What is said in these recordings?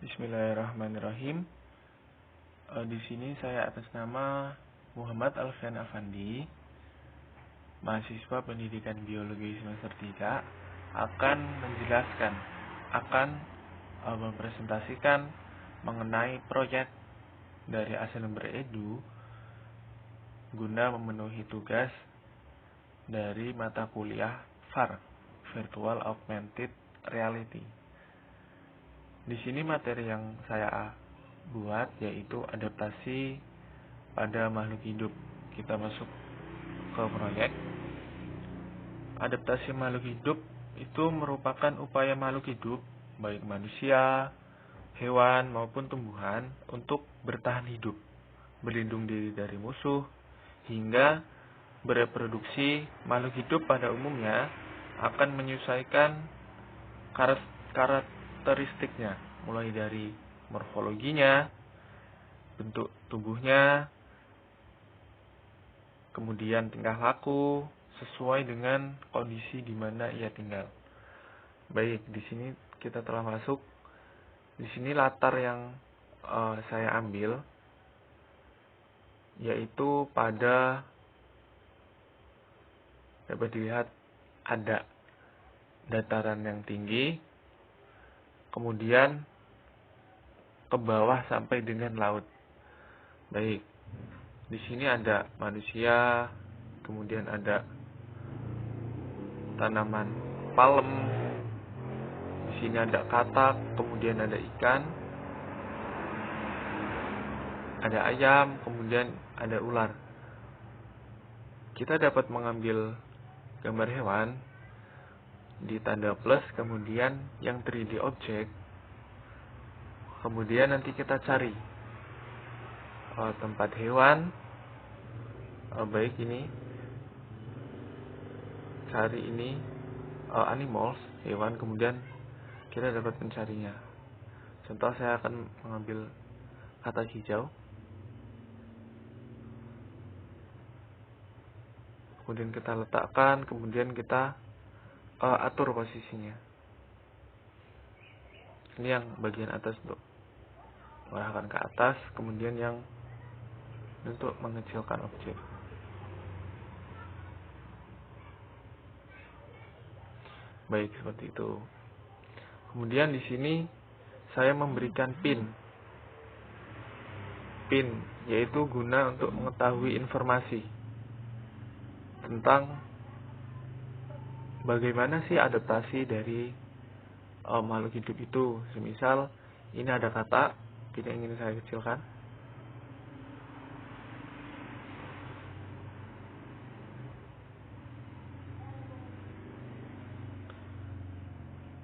Bismillahirrahmanirrahim. Di sini saya atas nama Muhammad Alfian Afandi, mahasiswa pendidikan biologi semester 3, akan menjelaskan, mempresentasikan mengenai proyek dari Assemble Edu guna memenuhi tugas dari mata kuliah VAR, Virtual Augmented Reality. Di sini materi yang saya buat yaitu adaptasi pada makhluk hidup. Kita masuk ke proyek. Adaptasi makhluk hidup itu merupakan upaya makhluk hidup, baik manusia, hewan maupun tumbuhan, untuk bertahan hidup, berlindung diri dari musuh, hingga bereproduksi. Makhluk hidup pada umumnya akan menyesuaikan karakteristiknya, mulai dari morfologinya, bentuk tubuhnya, kemudian tingkah laku sesuai dengan kondisi di mana ia tinggal. Baik, di sini kita telah masuk. Di sini latar yang saya ambil yaitu pada, dapat dilihat ada dataran yang tinggi, kemudian ke bawah sampai dengan laut. Baik, di sini ada manusia, kemudian ada tanaman palem, di sini ada katak, kemudian ada ikan, ada ayam, kemudian ada ular. Kita dapat mengambil gambar hewan di tanda plus, kemudian yang 3D object, kemudian nanti kita cari tempat hewan. Baik, ini cari ini animals, hewan, kemudian kita dapat mencarinya. Contoh, saya akan mengambil kata hijau, kemudian kita letakkan, kemudian kita atur posisinya. Ini yang bagian atas untuk mengarahkan ke atas, kemudian yang untuk mengecilkan objek. Baik, seperti itu. Kemudian di sini saya memberikan pin, yaitu guna untuk mengetahui informasi tentang bagaimana sih adaptasi dari makhluk hidup itu. Semisal ini ada kata, pin yang ingin saya kecilkan.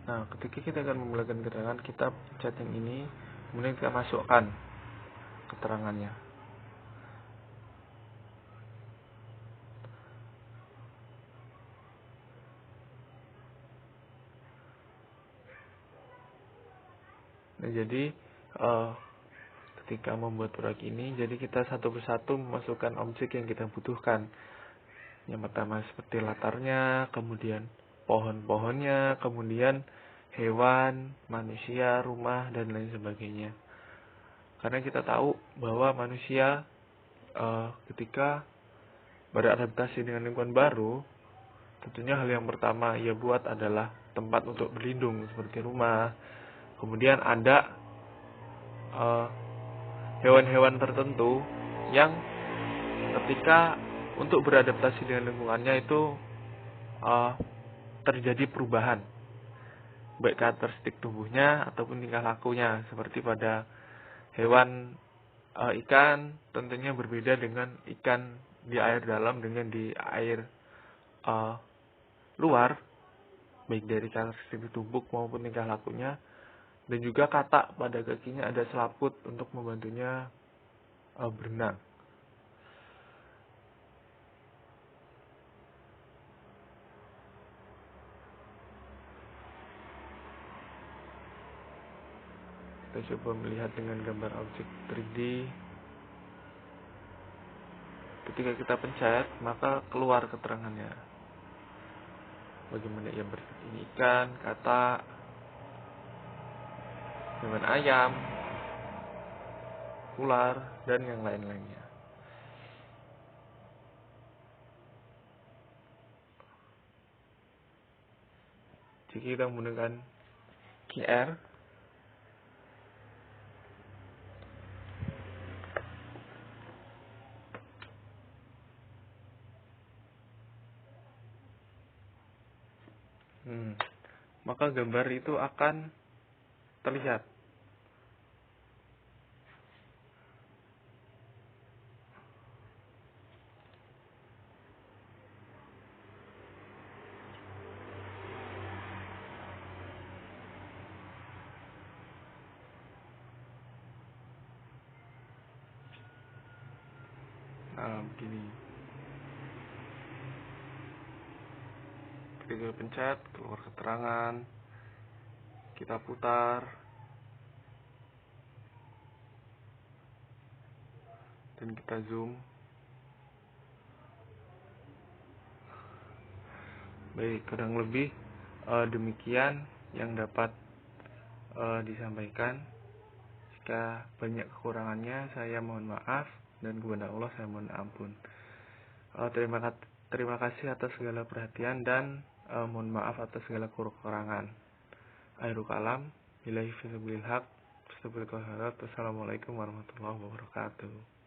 Nah, ketika kita akan memulakan keterangan, kita pencet yang ini, kemudian kita masukkan keterangannya. Nah, jadi ketika membuat proyek ini, jadi kita satu persatu memasukkan objek yang kita butuhkan. Yang pertama seperti latarnya, kemudian pohon-pohonnya, kemudian hewan, manusia, rumah, dan lain sebagainya. Karena kita tahu bahwa manusia ketika beradaptasi dengan lingkungan baru, tentunya hal yang pertama ia buat adalah tempat untuk berlindung seperti rumah. Kemudian ada hewan-hewan tertentu yang ketika untuk beradaptasi dengan lingkungannya itu terjadi perubahan, baik karakteristik tubuhnya ataupun tingkah lakunya. Seperti pada hewan ikan, tentunya berbeda dengan ikan di air dalam dengan di air luar, baik dari karakteristik tubuh maupun tingkah lakunya. Dan juga katak, pada kakinya ada selaput untuk membantunya berenang. Kita coba melihat dengan gambar objek 3D. Ketika kita pencet, maka keluar keterangannya. Bagaimana ia ini ikan, katak, hewan ayam, ular, dan yang lain-lainnya. Jika kita menggunakan QR, maka gambar itu akan terlihat. Nah, begini. Kita pencet, keluar keterangan, kita putar, dan kita zoom. Baik, kurang lebih demikian yang dapat disampaikan. Jika banyak kekurangannya, saya mohon maaf, dan kepada Allah saya mohon ampun. Terima kasih atas segala perhatian, dan mohon maaf atas segala kekurangan. Akhirul kalam, billahi fi sabilil haq, Assalamualaikum warahmatullahi wabarakatuh.